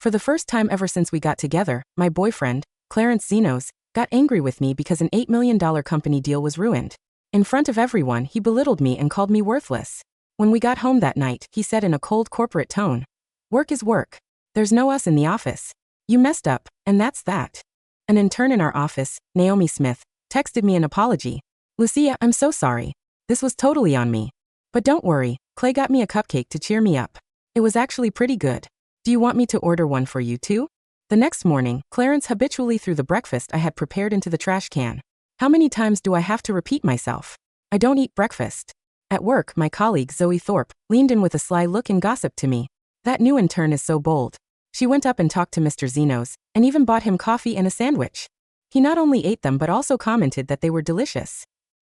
For the first time ever since we got together, my boyfriend, Clarence Xenos, got angry with me because an $8 million company deal was ruined. In front of everyone, he belittled me and called me worthless. When we got home that night, he said in a cold corporate tone, "Work is work. There's no us in the office. You messed up, and that's that." An intern in our office, Naomi Smyth, texted me an apology. "Lucia, I'm so sorry. This was totally on me. But don't worry, Clay got me a cupcake to cheer me up. It was actually pretty good. Do you want me to order one for you too?" The next morning, Clarence habitually threw the breakfast I had prepared into the trash can. How many times do I have to repeat myself? I don't eat breakfast. At work, my colleague Zoe Thorpe leaned in with a sly look and gossiped to me. "That new intern is so bold." She went up and talked to Mr. Xenos, and even bought him coffee and a sandwich. He not only ate them but also commented that they were delicious.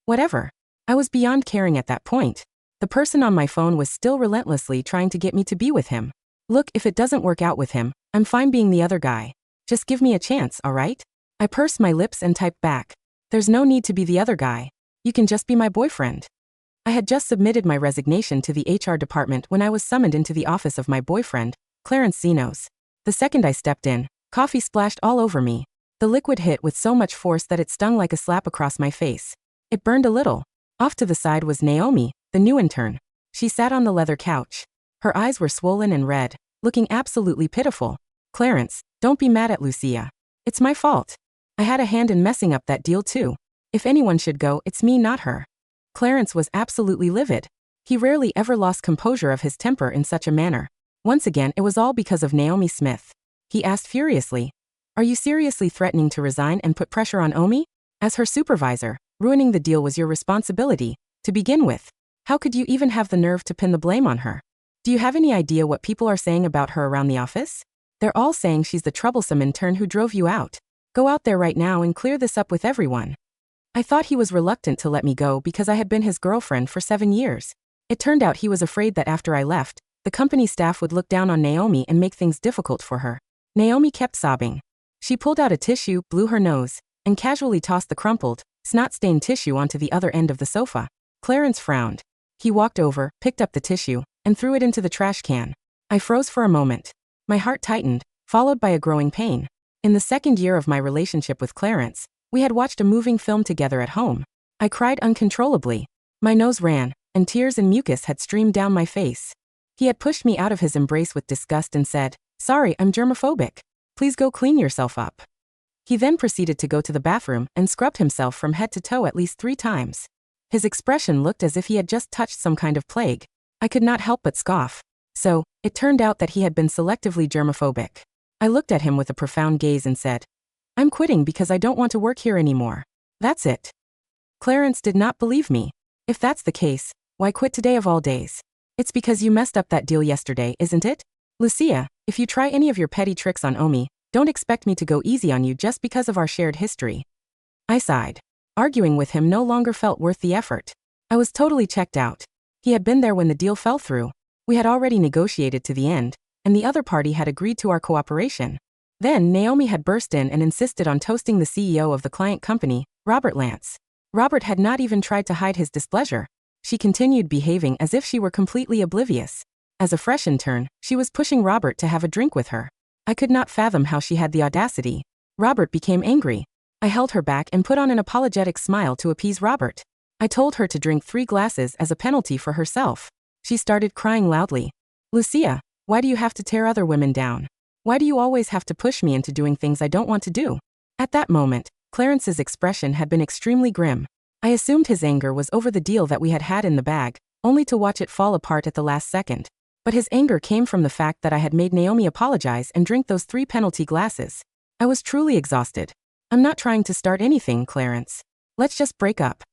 Whatever. I was beyond caring at that point. The person on my phone was still relentlessly trying to get me to be with him. "Look, if it doesn't work out with him, I'm fine being the other guy. Just give me a chance, alright?" I pursed my lips and typed back, "There's no need to be the other guy. You can just be my boyfriend." I had just submitted my resignation to the HR department when I was summoned into the office of my boyfriend, Clarence Xenos. The second I stepped in, coffee splashed all over me. The liquid hit with so much force that it stung like a slap across my face. It burned a little. Off to the side was Naomi, the new intern. She sat on the leather couch. Her eyes were swollen and red, looking absolutely pitiful. "Clarence, don't be mad at Lucia. It's my fault. I had a hand in messing up that deal too. If anyone should go, it's me, not her." Clarence was absolutely livid. He rarely ever lost composure of his temper in such a manner. Once again, it was all because of Naomi Smyth. He asked furiously, "Are you seriously threatening to resign and put pressure on Omi? As her supervisor, ruining the deal was your responsibility, to begin with. How could you even have the nerve to pin the blame on her? Do you have any idea what people are saying about her around the office? They're all saying she's the troublesome intern who drove you out. Go out there right now and clear this up with everyone." I thought he was reluctant to let me go because I had been his girlfriend for 7 years. It turned out he was afraid that after I left, the company staff would look down on Naomi and make things difficult for her. Naomi kept sobbing. She pulled out a tissue, blew her nose, and casually tossed the crumpled, snot-stained tissue onto the other end of the sofa. Clarence frowned. He walked over, picked up the tissue, and threw it into the trash can. I froze for a moment. My heart tightened, followed by a growing pain. In the second year of my relationship with Clarence, we had watched a moving film together at home. I cried uncontrollably. My nose ran, and tears and mucus had streamed down my face. He had pushed me out of his embrace with disgust and said, "Sorry, I'm germophobic. Please go clean yourself up." He then proceeded to go to the bathroom and scrubbed himself from head to toe at least 3 times. His expression looked as if he had just touched some kind of plague. I could not help but scoff. So, it turned out that he had been selectively germophobic. I looked at him with a profound gaze and said, "I'm quitting because I don't want to work here anymore. That's it." Clarence did not believe me. "If that's the case, why quit today of all days? It's because you messed up that deal yesterday, isn't it? Lucia, if you try any of your petty tricks on Omi, don't expect me to go easy on you just because of our shared history." I sighed. Arguing with him no longer felt worth the effort. I was totally checked out. He had been there when the deal fell through. We had already negotiated to the end, and the other party had agreed to our cooperation. Then Naomi had burst in and insisted on toasting the CEO of the client company, Robert Lance. Robert had not even tried to hide his displeasure. She continued behaving as if she were completely oblivious. As a fresh intern, she was pushing Robert to have a drink with her. I could not fathom how she had the audacity. Robert became angry. I held her back and put on an apologetic smile to appease Robert. I told her to drink 3 glasses as a penalty for herself. She started crying loudly. "Lucia, why do you have to tear other women down? Why do you always have to push me into doing things I don't want to do?" At that moment, Clarence's expression had been extremely grim. I assumed his anger was over the deal that we had had in the bag, only to watch it fall apart at the last second. But his anger came from the fact that I had made Naomi apologize and drink those 3 penalty glasses. I was truly exhausted. "I'm not trying to start anything, Clarence. Let's just break up."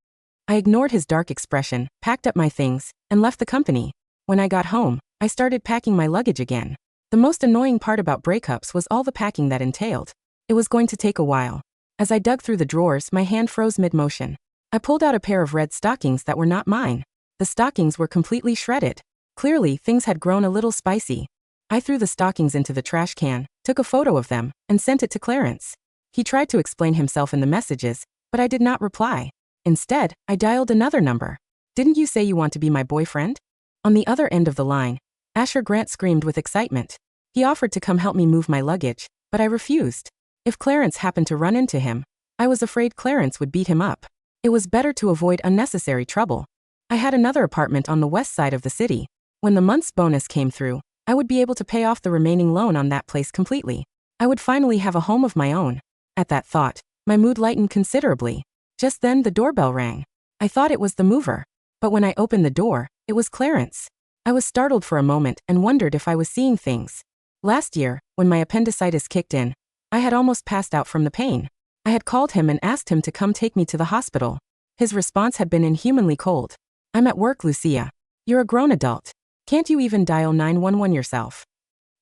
I ignored his dark expression, packed up my things, and left the company. When I got home, I started packing my luggage again. The most annoying part about breakups was all the packing that entailed. It was going to take a while. As I dug through the drawers, my hand froze mid-motion. I pulled out a pair of red stockings that were not mine. The stockings were completely shredded. Clearly, things had grown a little spicy. I threw the stockings into the trash can, took a photo of them, and sent it to Clarence. He tried to explain himself in the messages, but I did not reply. Instead, I dialed another number. "Didn't you say you want to be my boyfriend?" On the other end of the line, Asher Grant screamed with excitement. He offered to come help me move my luggage, but I refused. If Clarence happened to run into him, I was afraid Clarence would beat him up. It was better to avoid unnecessary trouble. I had another apartment on the west side of the city. When the month's bonus came through, I would be able to pay off the remaining loan on that place completely. I would finally have a home of my own. At that thought, my mood lightened considerably. Just then the doorbell rang. I thought it was the mover. But when I opened the door, it was Clarence. I was startled for a moment and wondered if I was seeing things. Last year, when my appendicitis kicked in, I had almost passed out from the pain. I had called him and asked him to come take me to the hospital. His response had been inhumanly cold. "I'm at work, Lucia. You're a grown adult. Can't you even dial 911 yourself?"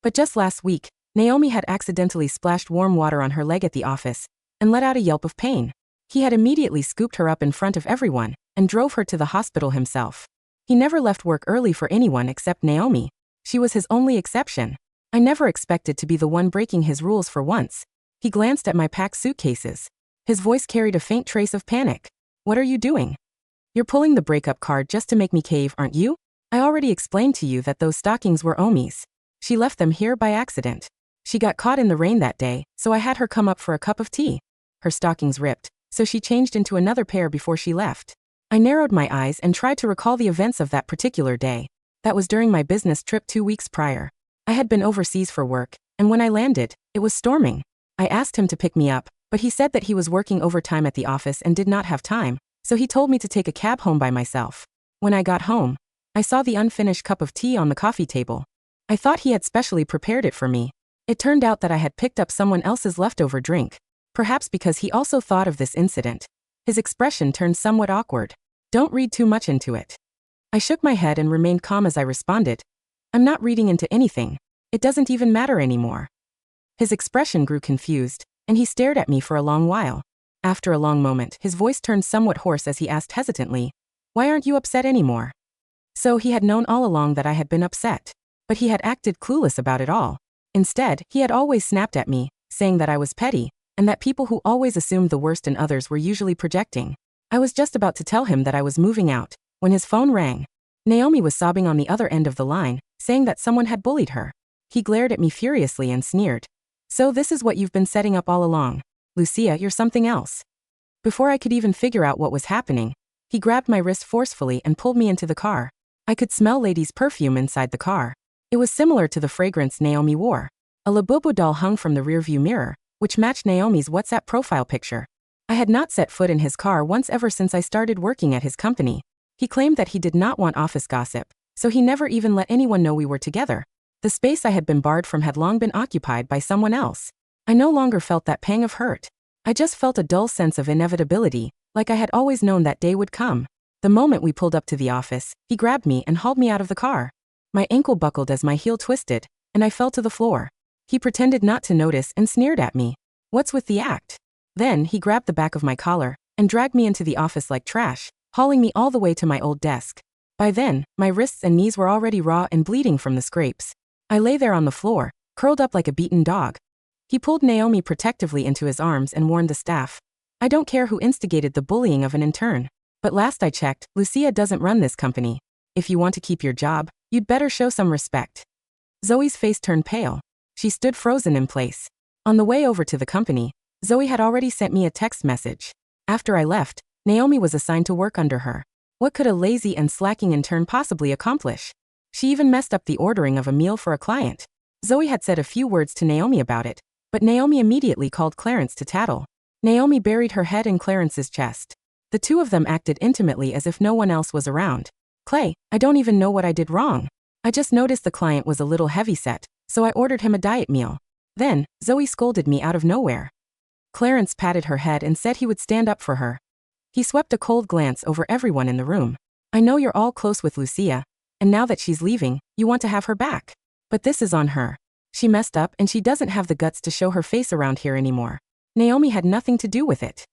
But just last week, Naomi had accidentally splashed warm water on her leg at the office and let out a yelp of pain. He had immediately scooped her up in front of everyone and drove her to the hospital himself. He never left work early for anyone except Naomi. She was his only exception. I never expected to be the one breaking his rules for once. He glanced at my packed suitcases. His voice carried a faint trace of panic. "What are you doing? You're pulling the breakup card just to make me cave, aren't you? I already explained to you that those stockings were Omi's. She left them here by accident. She got caught in the rain that day, so I had her come up for a cup of tea. Her stockings ripped, so she changed into another pair before she left." I narrowed my eyes and tried to recall the events of that particular day. That was during my business trip 2 weeks prior. I had been overseas for work, and when I landed, it was storming. I asked him to pick me up, but he said that he was working overtime at the office and did not have time, so he told me to take a cab home by myself. When I got home, I saw the unfinished cup of tea on the coffee table. I thought he had specially prepared it for me. It turned out that I had picked up someone else's leftover drink. Perhaps because he also thought of this incident. His expression turned somewhat awkward. "Don't read too much into it." I shook my head and remained calm as I responded. "I'm not reading into anything. It doesn't even matter anymore." His expression grew confused, and he stared at me for a long while. After a long moment, his voice turned somewhat hoarse as he asked hesitantly, "Why aren't you upset anymore?" So he had known all along that I had been upset. But he had acted clueless about it all. Instead, he had always snapped at me, saying that I was petty, and that people who always assumed the worst in others were usually projecting. I was just about to tell him that I was moving out, when his phone rang. Naomi was sobbing on the other end of the line, saying that someone had bullied her. He glared at me furiously and sneered. "So this is what you've been setting up all along. Lucia, you're something else." Before I could even figure out what was happening, he grabbed my wrist forcefully and pulled me into the car. I could smell Lady's perfume inside the car. It was similar to the fragrance Naomi wore. A Labubu doll hung from the rearview mirror, which matched Naomi's WhatsApp profile picture. I had not set foot in his car once ever since I started working at his company. He claimed that he did not want office gossip, so he never even let anyone know we were together. The space I had been barred from had long been occupied by someone else. I no longer felt that pang of hurt. I just felt a dull sense of inevitability, like I had always known that day would come. The moment we pulled up to the office, he grabbed me and hauled me out of the car. My ankle buckled as my heel twisted, and I fell to the floor. He pretended not to notice and sneered at me. "What's with the act?" Then he grabbed the back of my collar and dragged me into the office like trash, hauling me all the way to my old desk. By then, my wrists and knees were already raw and bleeding from the scrapes. I lay there on the floor, curled up like a beaten dog. He pulled Naomi protectively into his arms and warned the staff. "I don't care who instigated the bullying of an intern. But last I checked, Lucia doesn't run this company. If you want to keep your job, you'd better show some respect." Zoe's face turned pale. She stood frozen in place. On the way over to the company, Zoe had already sent me a text message. After I left, Naomi was assigned to work under her. What could a lazy and slacking intern possibly accomplish? She even messed up the ordering of a meal for a client. Zoe had said a few words to Naomi about it, but Naomi immediately called Clarence to tattle. Naomi buried her head in Clarence's chest. The two of them acted intimately as if no one else was around. "Clay, I don't even know what I did wrong. I just noticed the client was a little heavyset, so I ordered him a diet meal." Then, Zoe scolded me out of nowhere. Clarence patted her head and said he would stand up for her. He swept a cold glance over everyone in the room. "I know you're all close with Lucia, and now that she's leaving, you want to have her back. But this is on her. She messed up and she doesn't have the guts to show her face around here anymore. Naomi had nothing to do with it."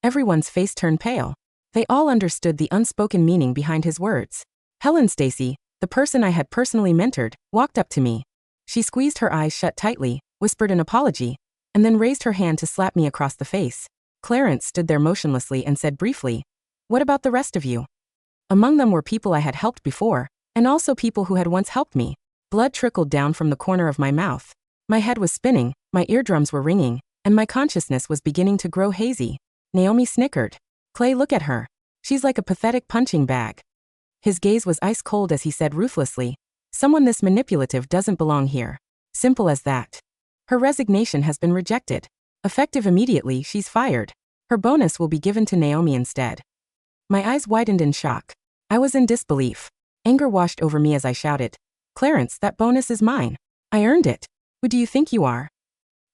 Everyone's face turned pale. They all understood the unspoken meaning behind his words. Helen Stacy, the person I had personally mentored, walked up to me. She squeezed her eyes shut tightly, whispered an apology, and then raised her hand to slap me across the face. Clarence stood there motionlessly and said briefly, "What about the rest of you?" Among them were people I had helped before, and also people who had once helped me. Blood trickled down from the corner of my mouth. My head was spinning, my eardrums were ringing, and my consciousness was beginning to grow hazy. Naomi snickered. Clay, look at her. She's like a pathetic punching bag. His gaze was ice cold as he said ruthlessly, someone this manipulative doesn't belong here. Simple as that. Her resignation has been rejected. Effective immediately, she's fired. Her bonus will be given to Naomi instead. My eyes widened in shock. I was in disbelief. Anger washed over me as I shouted, Clarence, that bonus is mine. I earned it. Who do you think you are?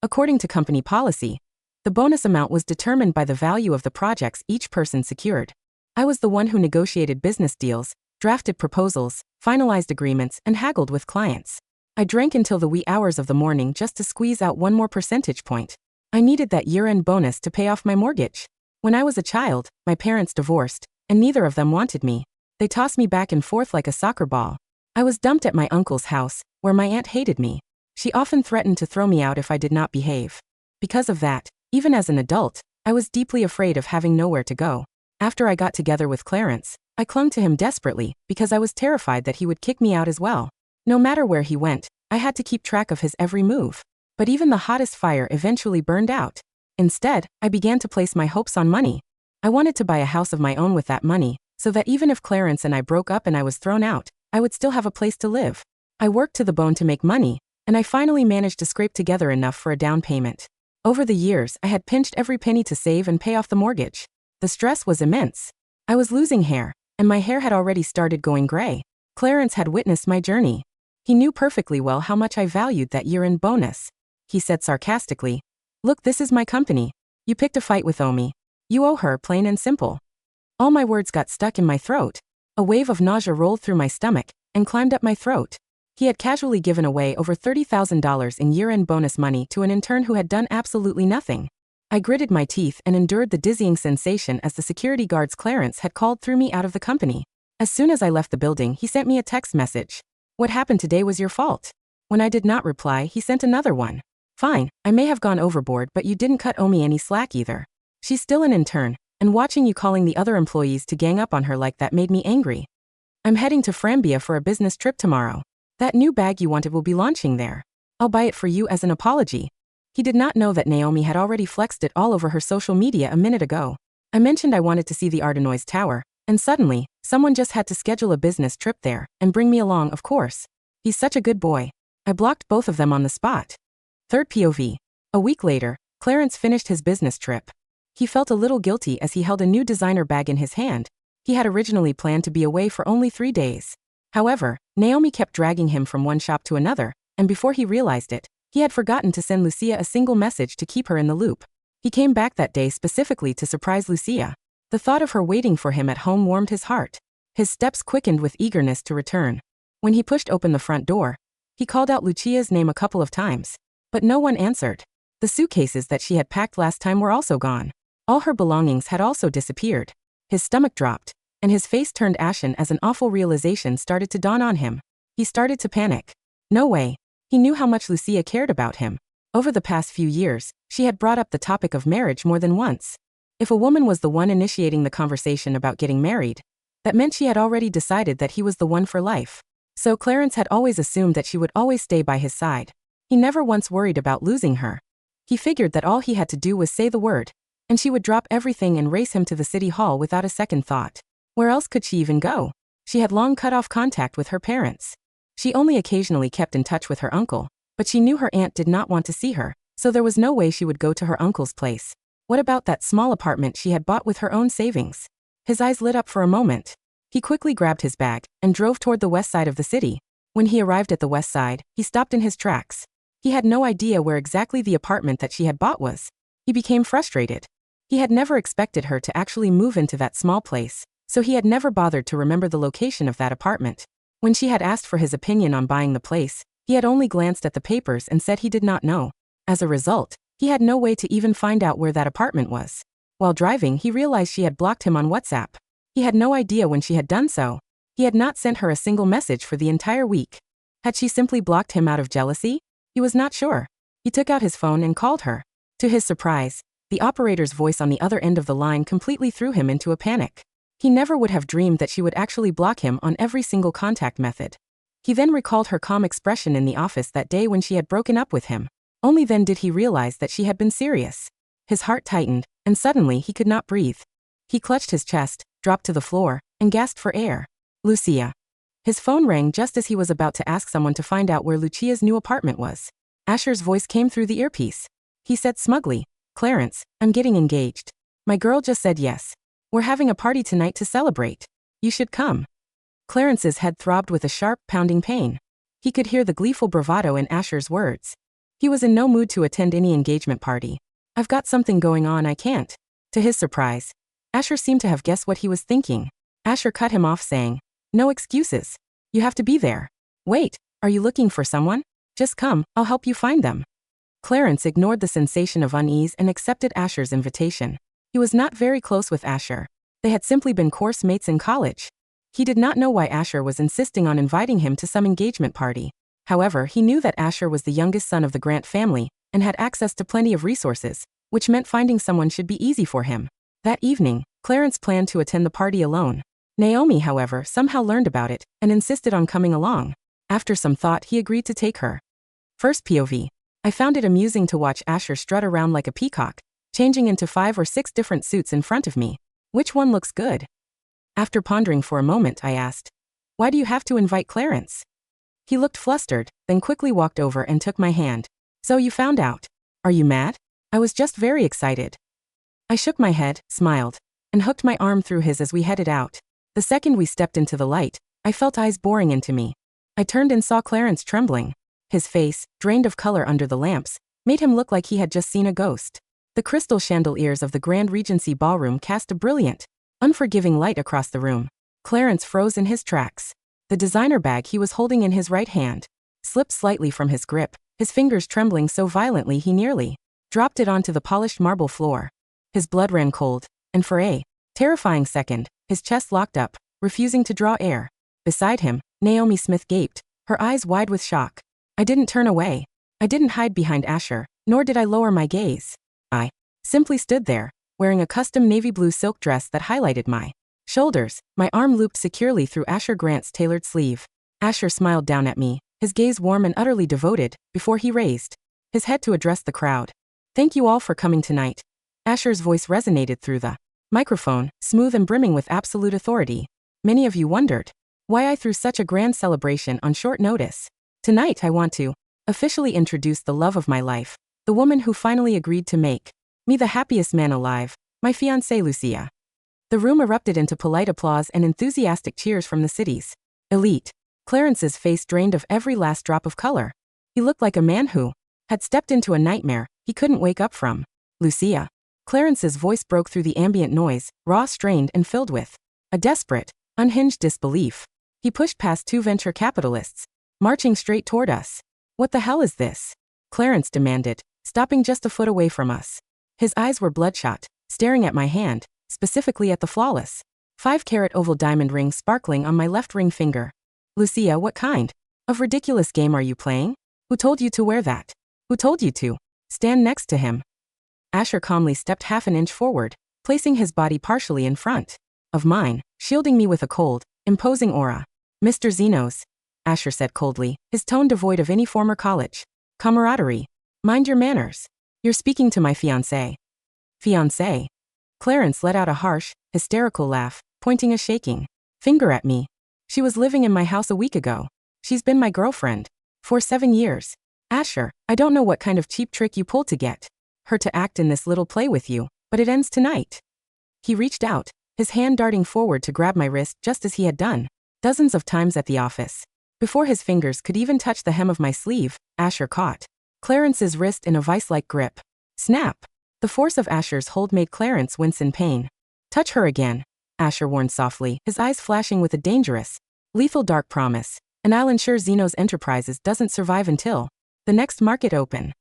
According to company policy, the bonus amount was determined by the value of the projects each person secured. I was the one who negotiated business deals, drafted proposals, finalized agreements, and haggled with clients. I drank until the wee hours of the morning just to squeeze out one more percentage point. I needed that year-end bonus to pay off my mortgage. When I was a child, my parents divorced, and neither of them wanted me. They tossed me back and forth like a soccer ball. I was dumped at my uncle's house, where my aunt hated me. She often threatened to throw me out if I did not behave. Because of that, even as an adult, I was deeply afraid of having nowhere to go. After I got together with Clarence, I clung to him desperately because I was terrified that he would kick me out as well. No matter where he went, I had to keep track of his every move. But even the hottest fire eventually burned out. Instead, I began to place my hopes on money. I wanted to buy a house of my own with that money, so that even if Clarence and I broke up and I was thrown out, I would still have a place to live. I worked to the bone to make money, and I finally managed to scrape together enough for a down payment. Over the years, I had pinched every penny to save and pay off the mortgage. The stress was immense. I was losing hair, and my hair had already started going gray. Clarence had witnessed my journey. He knew perfectly well how much I valued that year-end bonus. He said sarcastically, "Look, this is my company. You picked a fight with Omi. You owe her, plain and simple." All my words got stuck in my throat. A wave of nausea rolled through my stomach and climbed up my throat. He had casually given away over $30,000 in year-end bonus money to an intern who had done absolutely nothing. I gritted my teeth and endured the dizzying sensation as the security guard's Clarence had called threw me out of the company. As soon as I left the building, he sent me a text message. "What happened today was your fault." When I did not reply, he sent another one. "Fine, I may have gone overboard, but you didn't cut Omi any slack either. She's still an intern, and watching you calling the other employees to gang up on her like that made me angry. I'm heading to Frambia for a business trip tomorrow. That new bag you wanted will be launching there. I'll buy it for you as an apology." He did not know that Naomi had already flexed it all over her social media a minute ago. I mentioned I wanted to see the Ardenois Tower, and suddenly, someone just had to schedule a business trip there, and bring me along, of course. He's such a good boy. I blocked both of them on the spot. Third POV. A week later, Clarence finished his business trip. He felt a little guilty as he held a new designer bag in his hand. He had originally planned to be away for only 3 days. However, Naomi kept dragging him from one shop to another, and before he realized it, he had forgotten to send Lucia a single message to keep her in the loop. He came back that day specifically to surprise Lucia. The thought of her waiting for him at home warmed his heart. His steps quickened with eagerness to return. When he pushed open the front door, he called out Lucia's name a couple of times, but no one answered. The suitcases that she had packed last time were also gone. All her belongings had also disappeared. His stomach dropped, and his face turned ashen as an awful realization started to dawn on him. He started to panic. No way. He knew how much Lucia cared about him. Over the past few years, she had brought up the topic of marriage more than once. If a woman was the one initiating the conversation about getting married, that meant she had already decided that he was the one for life. So Clarence had always assumed that she would always stay by his side. He never once worried about losing her. He figured that all he had to do was say the word, and she would drop everything and race him to the city hall without a second thought. Where else could she even go? She had long cut off contact with her parents. She only occasionally kept in touch with her uncle, but she knew her aunt did not want to see her, so there was no way she would go to her uncle's place. What about that small apartment she had bought with her own savings? His eyes lit up for a moment. He quickly grabbed his bag and drove toward the west side of the city. When he arrived at the west side, he stopped in his tracks. He had no idea where exactly the apartment that she had bought was. He became frustrated. He had never expected her to actually move into that small place, so he had never bothered to remember the location of that apartment. When she had asked for his opinion on buying the place, he had only glanced at the papers and said he did not know. As a result, he had no way to even find out where that apartment was. While driving, he realized she had blocked him on WhatsApp. He had no idea when she had done so. He had not sent her a single message for the entire week. Had she simply blocked him out of jealousy? He was not sure. He took out his phone and called her. To his surprise, the operator's voice on the other end of the line completely threw him into a panic. He never would have dreamed that she would actually block him on every single contact method. He then recalled her calm expression in the office that day when she had broken up with him. Only then did he realize that she had been serious. His heart tightened, and suddenly he could not breathe. He clutched his chest, dropped to the floor, and gasped for air. Lucia. His phone rang just as he was about to ask someone to find out where Lucia's new apartment was. Asher's voice came through the earpiece. He said smugly, "Clarence, I'm getting engaged. My girl just said yes. We're having a party tonight to celebrate. You should come." Clarence's head throbbed with a sharp, pounding pain. He could hear the gleeful bravado in Asher's words. He was in no mood to attend any engagement party. "I've got something going on, I can't." To his surprise, Asher seemed to have guessed what he was thinking. Asher cut him off saying, "No excuses. You have to be there. Wait, are you looking for someone? Just come, I'll help you find them." Clarence ignored the sensation of unease and accepted Asher's invitation. He was not very close with Asher. They had simply been course mates in college. He did not know why Asher was insisting on inviting him to some engagement party. However, he knew that Asher was the youngest son of the Grant family and had access to plenty of resources, which meant finding someone should be easy for him. That evening, Clarence planned to attend the party alone. Naomi, however, somehow learned about it and insisted on coming along. After some thought, he agreed to take her. First POV. I found it amusing to watch Asher strut around like a peacock, changing into 5 or 6 different suits in front of me. Which one looks good? After pondering for a moment, I asked, "Why do you have to invite Clarence?" He looked flustered, then quickly walked over and took my hand. "So you found out. Are you mad?" I was just very excited. I shook my head, smiled, and hooked my arm through his as we headed out. The second we stepped into the light, I felt eyes boring into me. I turned and saw Clarence trembling. His face, drained of color under the lamps, made him look like he had just seen a ghost. The crystal chandeliers of the Grand Regency ballroom cast a brilliant, unforgiving light across the room. Clarence froze in his tracks. The designer bag he was holding in his right hand slipped slightly from his grip, his fingers trembling so violently he nearly dropped it onto the polished marble floor. His blood ran cold, and for a terrifying second, his chest locked up, refusing to draw air. Beside him, Naomi Smyth gaped, her eyes wide with shock. I didn't turn away. I didn't hide behind Asher, nor did I lower my gaze. I simply stood there, wearing a custom navy blue silk dress that highlighted my shoulders, my arm looped securely through Asher Grant's tailored sleeve. Asher smiled down at me, his gaze warm and utterly devoted, before he raised his head to address the crowd. "Thank you all for coming tonight." Asher's voice resonated through the microphone, smooth and brimming with absolute authority. "Many of you wondered why I threw such a grand celebration on short notice. Tonight I want to officially introduce the love of my life, the woman who finally agreed to make me the happiest man alive, my fiancée Lucia." The room erupted into polite applause and enthusiastic cheers from the city's elite. Clarence's face drained of every last drop of color. He looked like a man who had stepped into a nightmare he couldn't wake up from. "Lucia." Clarence's voice broke through the ambient noise, raw, strained, and filled with a desperate, unhinged disbelief. He pushed past 2 venture capitalists, marching straight toward us. "What the hell is this?" Clarence demanded, stopping just a foot away from us. His eyes were bloodshot, staring at my hand, specifically at the flawless 5-carat oval diamond ring sparkling on my left ring finger. "Lucia, what kind of ridiculous game are you playing? Who told you to wear that? Who told you to stand next to him?" Asher calmly stepped half an inch forward, placing his body partially in front of mine, shielding me with a cold, imposing aura. "Mr. Xenos," Asher said coldly, his tone devoid of any former college camaraderie. "Mind your manners. You're speaking to my fiancée." "Fiancée?" Clarence let out a harsh, hysterical laugh, pointing a shaking finger at me. "She was living in my house a week ago. She's been my girlfriend for 7 years. Asher, I don't know what kind of cheap trick you pulled to get her to act in this little play with you, but it ends tonight." He reached out, his hand darting forward to grab my wrist just as he had done dozens of times at the office. Before his fingers could even touch the hem of my sleeve, Asher caught Clarence's wrist in a vice-like grip. Snap! The force of Asher's hold made Clarence wince in pain. "Touch her again," Asher warned softly, his eyes flashing with a dangerous, lethal dark promise, "and I'll ensure Xenos Enterprises doesn't survive until the next market open."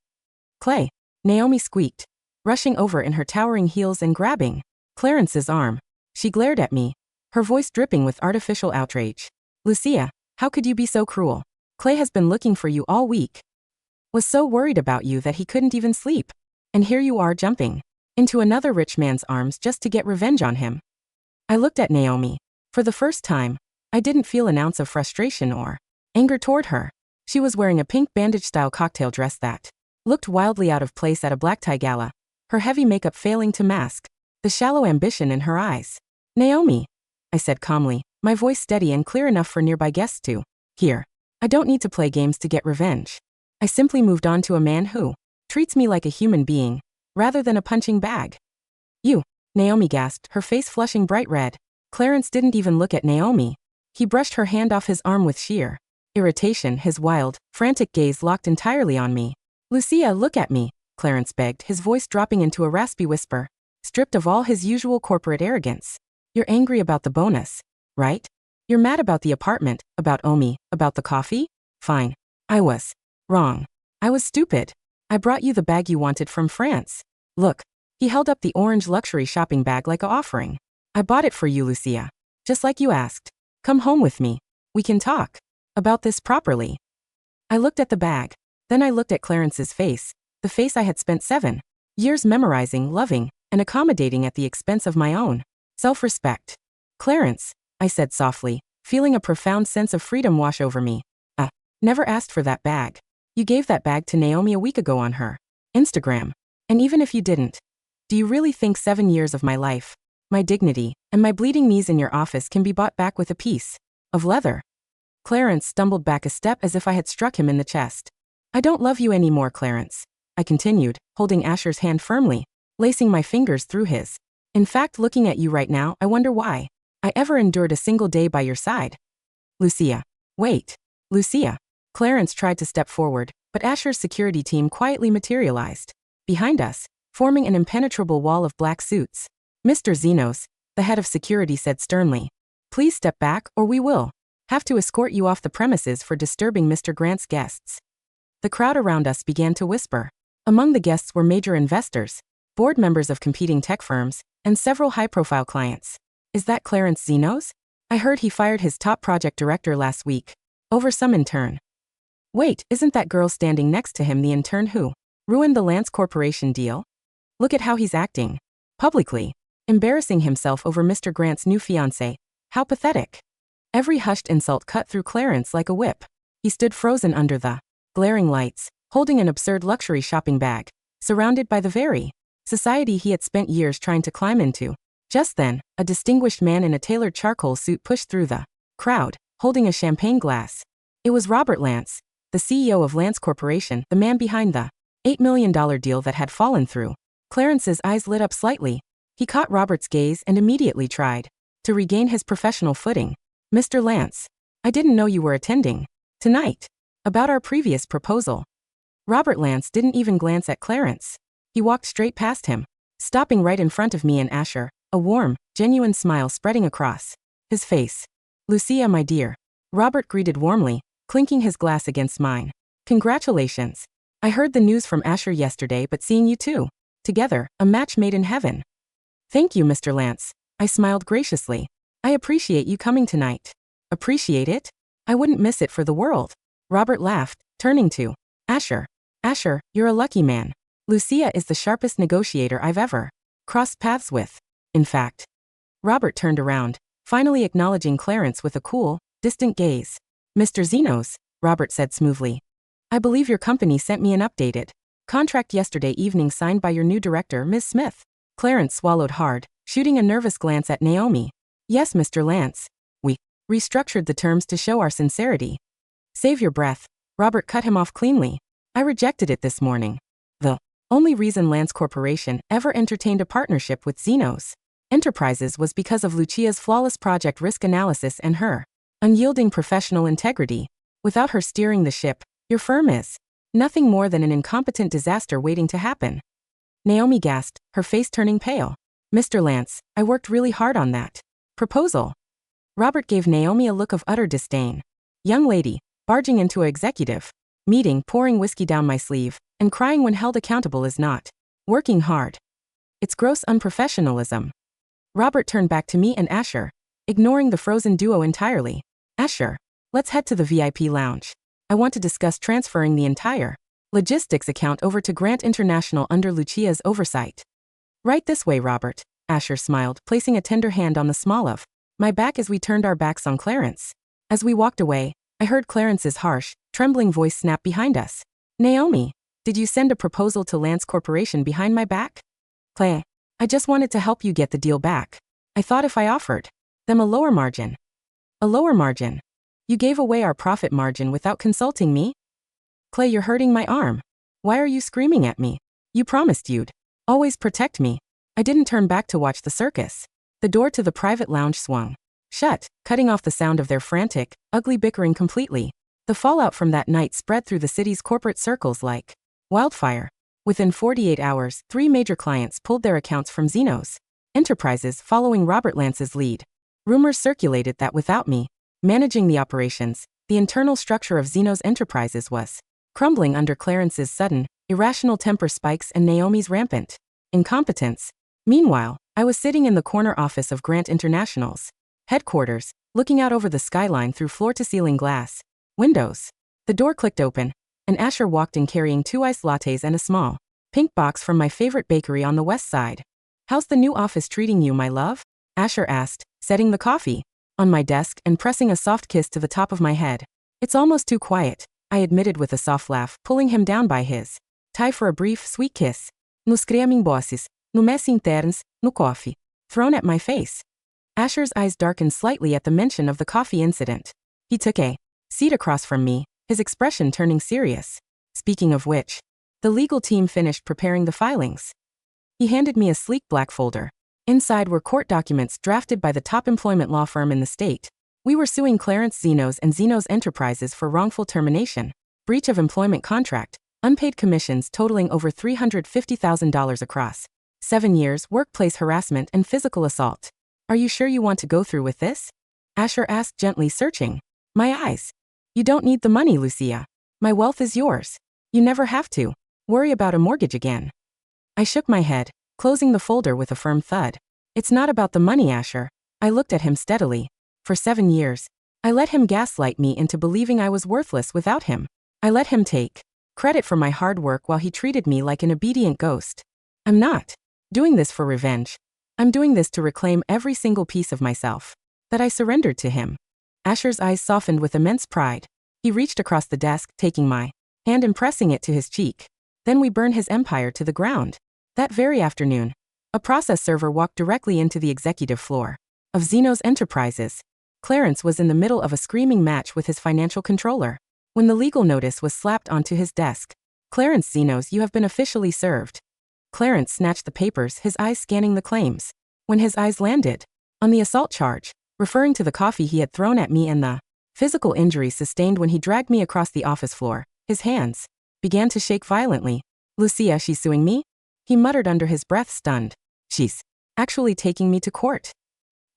"Clay," Naomi squeaked, rushing over in her towering heels and grabbing Clarence's arm. She glared at me, her voice dripping with artificial outrage. "Lucia, how could you be so cruel? Clay has been looking for you all week. Was so worried about you that he couldn't even sleep. And here you are jumping into another rich man's arms just to get revenge on him." I looked at Naomi. For the first time, I didn't feel an ounce of frustration or anger toward her. She was wearing a pink bandage-style cocktail dress that looked wildly out of place at a black tie gala, her heavy makeup failing to mask the shallow ambition in her eyes. Naomi, I said calmly, my voice steady and clear enough for nearby guests to hear. I don't need to play games to get revenge. I simply moved on to a man who treats me like a human being, rather than a punching bag. You, Naomi gasped, her face flushing bright red. Clarence didn't even look at Naomi. He brushed her hand off his arm with sheer irritation, his wild, frantic gaze locked entirely on me. Lucia, look at me, Clarence begged, his voice dropping into a raspy whisper, stripped of all his usual corporate arrogance. You're angry about the bonus, right? You're mad about the apartment, about Omi, about the coffee? Fine. I was wrong. I was stupid. I brought you the bag you wanted from France. Look. He held up the orange luxury shopping bag like an offering. I bought it for you, Lucia. Just like you asked. Come home with me. We can talk about this properly. I looked at the bag. Then I looked at Clarence's face, the face I had spent 7 years memorizing, loving, and accommodating at the expense of my own self-respect. Clarence, I said softly, feeling a profound sense of freedom wash over me. Never asked for that bag. You gave that bag to Naomi a week ago on her Instagram. And even if you didn't, do you really think 7 years of my life, my dignity, and my bleeding knees in your office can be bought back with a piece of leather? Clarence stumbled back a step as if I had struck him in the chest. I don't love you anymore, Clarence, I continued, holding Asher's hand firmly, lacing my fingers through his. In fact, looking at you right now, I wonder why I ever endured a single day by your side. Lucia. Wait. Lucia. Clarence tried to step forward, but Asher's security team quietly materialized behind us, forming an impenetrable wall of black suits. Mr. Xenos, the head of security, said sternly, please step back or we will have to escort you off the premises for disturbing Mr. Grant's guests. The crowd around us began to whisper. Among the guests were major investors, board members of competing tech firms, and several high-profile clients. Is that Clarence Xenos? I heard he fired his top project director last week over some intern. Wait, isn't that girl standing next to him the intern who ruined the Lance Corporation deal? Look at how he's acting. Publicly. Embarrassing himself over Mr. Grant's new fiancée. How pathetic. Every hushed insult cut through Clarence like a whip. He stood frozen under the glaring lights, holding an absurd luxury shopping bag, surrounded by the very society he had spent years trying to climb into. Just then, a distinguished man in a tailored charcoal suit pushed through the crowd, holding a champagne glass. It was Robert Lance, the CEO of Lance Corporation, the man behind the $8 million deal that had fallen through. Clarence's eyes lit up slightly. He caught Robert's gaze and immediately tried to regain his professional footing. Mr. Lance, I didn't know you were attending tonight. About our previous proposal. Robert Lance didn't even glance at Clarence. He walked straight past him, stopping right in front of me and Asher, a warm, genuine smile spreading across his face. Lucia, my dear. Robert greeted warmly, clinking his glass against mine. Congratulations. I heard the news from Asher yesterday, but seeing you two together, a match made in heaven. Thank you, Mr. Lance. I smiled graciously. I appreciate you coming tonight. Appreciate it? I wouldn't miss it for the world. Robert laughed, turning to Asher. Asher, you're a lucky man. Lucia is the sharpest negotiator I've ever crossed paths with. In fact. Robert turned around, finally acknowledging Clarence with a cool, distant gaze. Mr. Xenos, Robert said smoothly. I believe your company sent me an updated contract yesterday evening signed by your new director, Ms. Smyth. Clarence swallowed hard, shooting a nervous glance at Naomi. Yes, Mr. Lance. We restructured the terms to show our sincerity. Save your breath. Robert cut him off cleanly. I rejected it this morning. The only reason Lance Corporation ever entertained a partnership with Xenos Enterprises was because of Lucia's flawless project risk analysis and her unyielding professional integrity. Without her steering the ship, your firm is nothing more than an incompetent disaster waiting to happen. Naomi gasped, her face turning pale. Mr. Lance, I worked really hard on that proposal. Robert gave Naomi a look of utter disdain. Young lady, barging into an executive meeting, pouring whiskey down my sleeve, and crying when held accountable is not working hard. It's gross unprofessionalism. Robert turned back to me and Asher, ignoring the frozen duo entirely. Asher, let's head to the VIP lounge. I want to discuss transferring the entire logistics account over to Grant International under Lucia's oversight. Right this way, Robert, Asher smiled, placing a tender hand on the small of my back as we turned our backs on Clarence. As we walked away, I heard Clarence's harsh, trembling voice snap behind us. Naomi, did you send a proposal to Lance Corporation behind my back? Clay, I just wanted to help you get the deal back. I thought if I offered them a lower margin. A lower margin? You gave away our profit margin without consulting me? Clay, you're hurting my arm. Why are you screaming at me? You promised you'd always protect me. I didn't turn back to watch the circus. The door to the private lounge swung shut, cutting off the sound of their frantic, ugly bickering completely. The fallout from that night spread through the city's corporate circles like wildfire. Within 48 hours, 3 major clients pulled their accounts from Xenos Enterprises following Robert Lance's lead. Rumors circulated that without me managing the operations, the internal structure of Xenos Enterprises was crumbling under Clarence's sudden, irrational temper spikes and Naomi's rampant incompetence. Meanwhile, I was sitting in the corner office of Grant International's headquarters, looking out over the skyline through floor-to-ceiling glass windows. The door clicked open, and Asher walked in carrying 2 iced lattes and a small, pink box from my favorite bakery on the west side. How's the new office treating you, my love? Asher asked, setting the coffee on my desk and pressing a soft kiss to the top of my head. It's almost too quiet, I admitted with a soft laugh, pulling him down by his tie for a brief, sweet kiss. Nos criaming bosses, no mess interns, no coffee. Thrown at my face. Asher's eyes darkened slightly at the mention of the coffee incident. He took a seat across from me, his expression turning serious. Speaking of which, the legal team finished preparing the filings. He handed me a sleek black folder. Inside were court documents drafted by the top employment law firm in the state. We were suing Clarence Xenos and Xenos Enterprises for wrongful termination, breach of employment contract, unpaid commissions totaling over $350,000 across 7 years, workplace harassment and physical assault. Are you sure you want to go through with this? Asher asked, gently searching my eyes. You don't need the money, Lucia. My wealth is yours. You never have to worry about a mortgage again. I shook my head, closing the folder with a firm thud. It's not about the money, Asher. I looked at him steadily. For 7 years, I let him gaslight me into believing I was worthless without him. I let him take credit for my hard work while he treated me like an obedient ghost. I'm not doing this for revenge. I'm doing this to reclaim every single piece of myself that I surrendered to him. Asher's eyes softened with immense pride. He reached across the desk, taking my hand and pressing it to his cheek. Then we burned his empire to the ground. That very afternoon, a process server walked directly into the executive floor of Xenos Enterprises. Clarence was in the middle of a screaming match with his financial controller when the legal notice was slapped onto his desk. Clarence Xenos, you have been officially served. Clarence snatched the papers, his eyes scanning the claims. When his eyes landed on the assault charge, referring to the coffee he had thrown at me and the physical injury sustained when he dragged me across the office floor, his hands began to shake violently. Lucia, she's suing me? He muttered under his breath, stunned. She's actually taking me to court.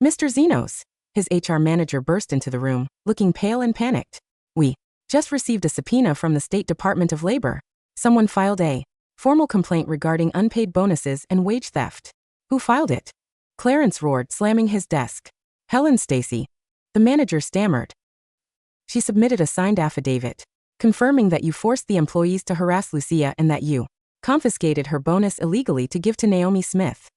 Mr. Xenos, his HR manager burst into the room, looking pale and panicked. We just received a subpoena from the State Department of Labor. Someone filed a formal complaint regarding unpaid bonuses and wage theft. Who filed it? Clarence roared, slamming his desk. Helen Stacy. The manager stammered. She submitted a signed affidavit, confirming that you forced the employees to harass Lucia and that you confiscated her bonus illegally to give to Naomi Smyth.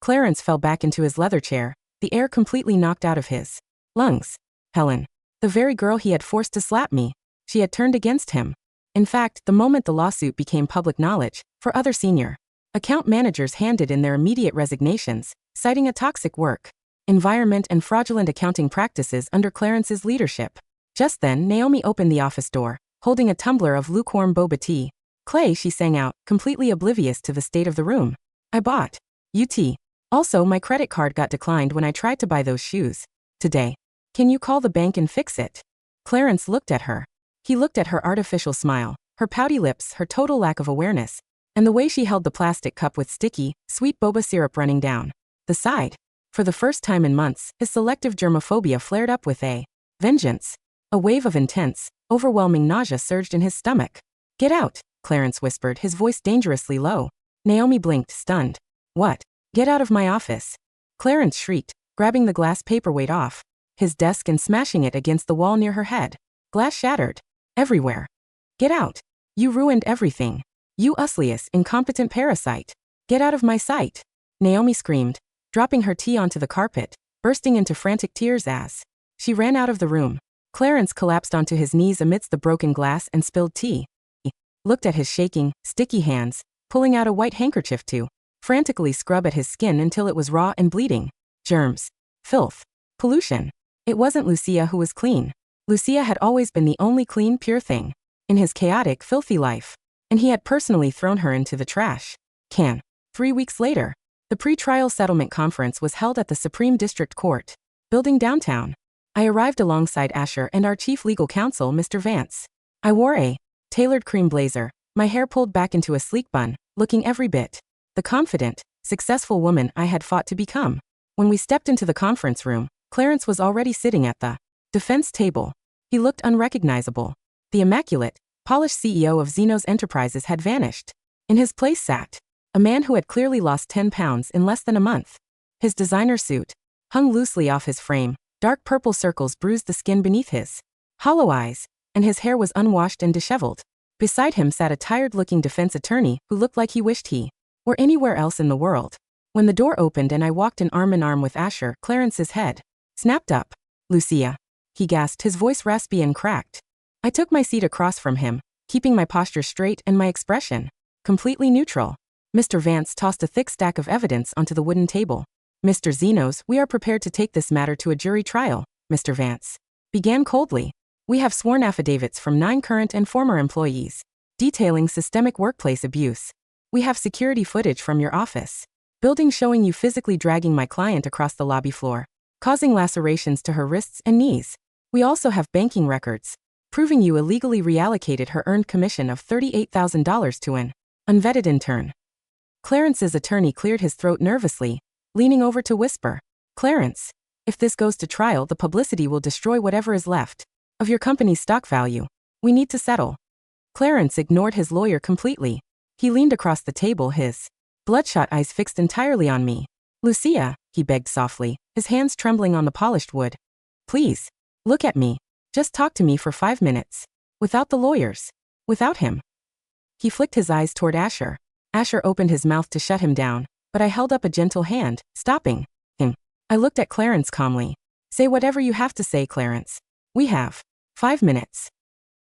Clarence fell back into his leather chair, the air completely knocked out of his lungs. Helen, the very girl he had forced to slap me, she had turned against him. In fact, the moment the lawsuit became public knowledge, for other senior account managers handed in their immediate resignations, citing a toxic work environment and fraudulent accounting practices under Clarence's leadership. Just then, Naomi opened the office door, holding a tumbler of lukewarm boba tea. Clay, she sang out, completely oblivious to the state of the room. I bought you tea. Also, my credit card got declined when I tried to buy those shoes today. Can you call the bank and fix it? Clarence looked at her. He looked at her artificial smile, her pouty lips, her total lack of awareness, and the way she held the plastic cup with sticky, sweet boba syrup running down the side. For the first time in months, his selective germophobia flared up with a vengeance. A wave of intense, overwhelming nausea surged in his stomach. Get out, Clarence whispered, his voice dangerously low. Naomi blinked, stunned. What? Get out of my office. Clarence shrieked, grabbing the glass paperweight off his desk and smashing it against the wall near her head. Glass shattered. Everywhere. Get out. You ruined everything. You useless, incompetent parasite. Get out of my sight. Naomi screamed, dropping her tea onto the carpet, bursting into frantic tears as she ran out of the room. Clarence collapsed onto his knees amidst the broken glass and spilled tea. He looked at his shaking, sticky hands, pulling out a white handkerchief to frantically scrub at his skin until it was raw and bleeding. Germs. Filth. Pollution. It wasn't Lucia who was clean. Lucia had always been the only clean, pure thing in his chaotic, filthy life, and he had personally thrown her into the trash can. 3 weeks later, the pre-trial settlement conference was held at the Supreme District Court building downtown. I arrived alongside Asher and our chief legal counsel, Mr. Vance. I wore a tailored cream blazer, my hair pulled back into a sleek bun, looking every bit the confident, successful woman I had fought to become. When we stepped into the conference room, Clarence was already sitting at the defense table. He looked unrecognizable. The immaculate, polished CEO of Xenos Enterprises had vanished. In his place sat a man who had clearly lost 10 pounds in less than a month. His designer suit hung loosely off his frame, dark purple circles bruised the skin beneath his hollow eyes, and his hair was unwashed and disheveled. Beside him sat a tired-looking defense attorney who looked like he wished he were anywhere else in the world. When the door opened and I walked in arm with Asher, Clarence's head snapped up. "Lucia," he gasped, his voice raspy and cracked. I took my seat across from him, keeping my posture straight and my expression completely neutral. Mr. Vance tossed a thick stack of evidence onto the wooden table. "Mr. Xenos, we are prepared to take this matter to a jury trial," Mr. Vance began coldly. "We have sworn affidavits from 9 current and former employees detailing systemic workplace abuse. We have security footage from your office building showing you physically dragging my client across the lobby floor, causing lacerations to her wrists and knees. We also have banking records proving you illegally reallocated her earned commission of $38,000 to an unvetted intern." Clarence's attorney cleared his throat nervously, leaning over to whisper, "Clarence, if this goes to trial, the publicity will destroy whatever is left of your company's stock value. We need to settle." Clarence ignored his lawyer completely. He leaned across the table, his bloodshot eyes fixed entirely on me. "Lucia," he begged softly, his hands trembling on the polished wood. "Please, look at me. Just talk to me for 5 minutes. Without the lawyers. Without him." He flicked his eyes toward Asher. Asher opened his mouth to shut him down, but I held up a gentle hand, stopping him. I looked at Clarence calmly. "Say whatever you have to say, Clarence. We have 5 minutes."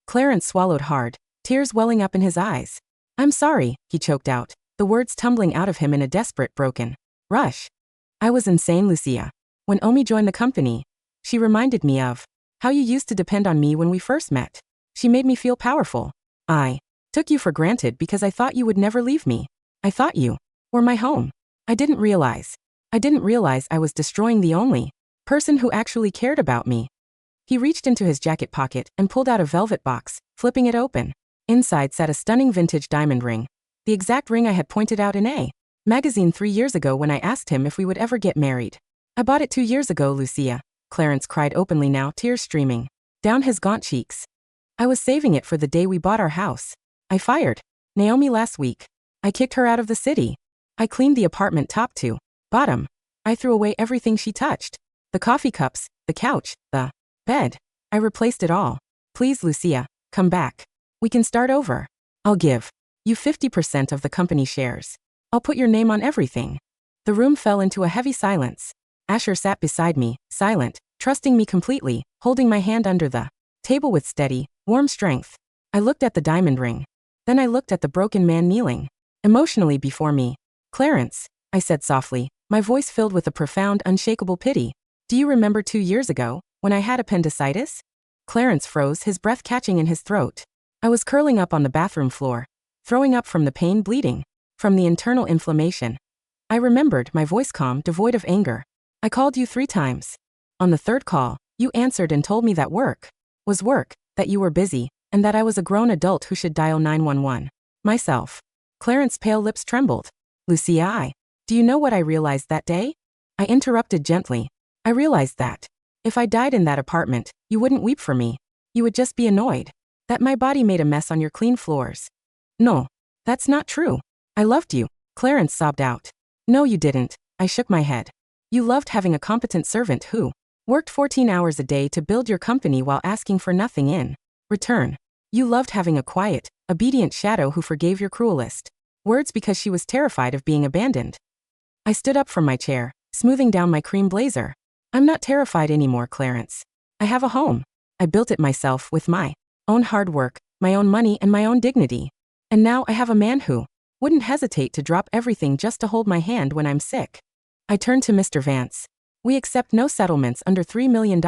Clarence swallowed hard, tears welling up in his eyes. "I'm sorry," he choked out, the words tumbling out of him in a desperate, broken rush. "I was insane, Lucia. When Omi joined the company, she reminded me of how you used to depend on me when we first met. She made me feel powerful. I took you for granted because I thought you would never leave me. I thought you were my home. I didn't realize I was destroying the only person who actually cared about me." He reached into his jacket pocket and pulled out a velvet box, flipping it open. Inside sat a stunning vintage diamond ring, the exact ring I had pointed out in a magazine 3 years ago when I asked him if we would ever get married. "I bought it 2 years ago, Lucia," Clarence cried openly now, tears streaming down his gaunt cheeks. "I was saving it for the day we bought our house. I fired Naomi last week. I kicked her out of the city. I cleaned the apartment top to bottom. I threw away everything she touched. The coffee cups, the couch, the bed. I replaced it all. Please, Lucia, come back. We can start over. I'll give you 50% of the company shares. I'll put your name on everything." The room fell into a heavy silence. Asher sat beside me, silent, trusting me completely, holding my hand under the table with steady, warm strength. I looked at the diamond ring. Then I looked at the broken man kneeling emotionally before me. "Clarence," I said softly, my voice filled with a profound, unshakable pity. "Do you remember 2 years ago, when I had appendicitis?" Clarence froze, his breath catching in his throat. I was curling up on the bathroom floor, throwing up from the pain, bleeding from the internal inflammation. I remembered, my voice calm, devoid of anger. "I called you 3 times. On the 3rd call, you answered and told me that work was work, that you were busy, and that I was a grown adult who should dial 911. Myself." Clarence's pale lips trembled. "Lucia, do you know what I realized that day?" I interrupted gently. "I realized that if I died in that apartment, you wouldn't weep for me. You would just be annoyed that my body made a mess on your clean floors." "No, that's not true. I loved you," Clarence sobbed out. "No, you didn't," I shook my head. "You loved having a competent servant who worked 14 hours a day to build your company while asking for nothing in return. You loved having a quiet, obedient shadow who forgave your cruelest words because she was terrified of being abandoned." I stood up from my chair, smoothing down my cream blazer. "I'm not terrified anymore, Clarence. I have a home. I built it myself with my own hard work, my own money, and my own dignity. And now I have a man who wouldn't hesitate to drop everything just to hold my hand when I'm sick. I turned to Mr. Vance. We accept no settlements under $3 million,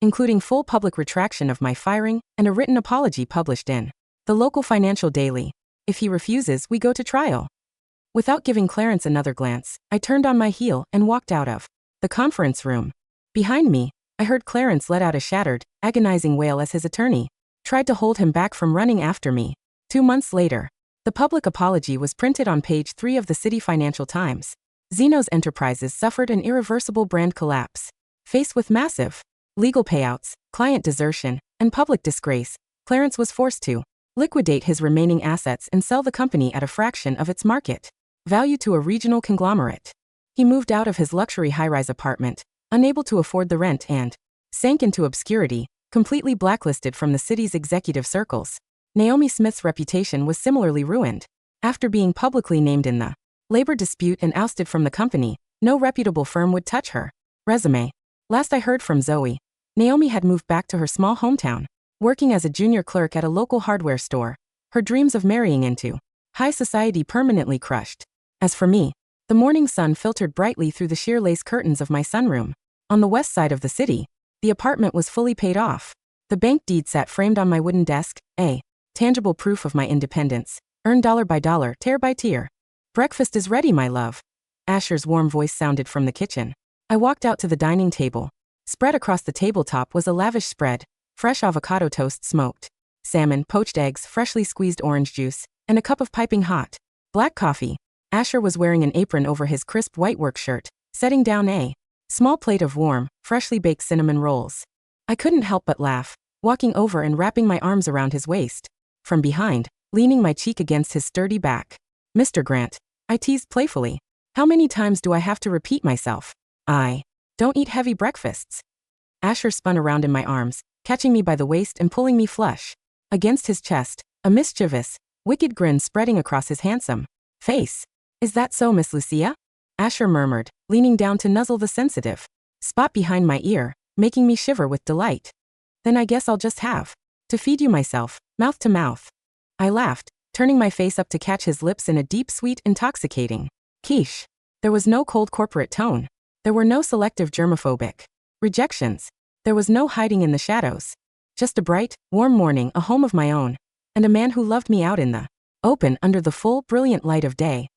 including full public retraction of my firing and a written apology published in the local financial daily. If he refuses, we go to trial. Without giving Clarence another glance, I turned on my heel and walked out of the conference room. Behind me, I heard Clarence let out a shattered, agonizing wail as his attorney tried to hold him back from running after me. 2 months later, the public apology was printed on page 3 of the City Financial Times. Xenos Enterprises suffered an irreversible brand collapse. Faced with massive legal payouts, client desertion, and public disgrace, Clarence was forced to liquidate his remaining assets and sell the company at a fraction of its market value to a regional conglomerate. He moved out of his luxury high-rise apartment, unable to afford the rent, and sank into obscurity, completely blacklisted from the city's executive circles. Naomi Smyth's reputation was similarly ruined. After being publicly named in the labor dispute and ousted from the company, no reputable firm would touch her resume. Last I heard from Zoe, Naomi had moved back to her small hometown, working as a junior clerk at a local hardware store, her dreams of marrying into high society permanently crushed. As for me, the morning sun filtered brightly through the sheer lace curtains of my sunroom. On the west side of the city, the apartment was fully paid off. The bank deed sat framed on my wooden desk, a tangible proof of my independence, earned dollar by dollar, tear by tear. Breakfast is ready, my love. Asher's warm voice sounded from the kitchen. I walked out to the dining table. Spread across the tabletop was a lavish spread, fresh avocado toast smoked, salmon, poached eggs, freshly squeezed orange juice, and a cup of piping hot black coffee. Asher was wearing an apron over his crisp white work shirt, setting down a small plate of warm, freshly baked cinnamon rolls. I couldn't help but laugh, walking over and wrapping my arms around his waist. From behind, leaning my cheek against his sturdy back. Mr. Grant, I teased playfully. How many times do I have to repeat myself? I don't eat heavy breakfasts. Asher spun around in my arms, catching me by the waist and pulling me flush against his chest, a mischievous, wicked grin spreading across his handsome face. Is that so, Miss Lucia? Asher murmured, leaning down to nuzzle the sensitive spot behind my ear, making me shiver with delight. Then I guess I'll just have to feed you myself, mouth to mouth. I laughed, turning my face up to catch his lips in a deep, sweet, intoxicating quiche. There was no cold corporate tone. There were no selective germophobic rejections. There was no hiding in the shadows. Just a bright, warm morning, a home of my own, and a man who loved me out in the open under the full, brilliant light of day.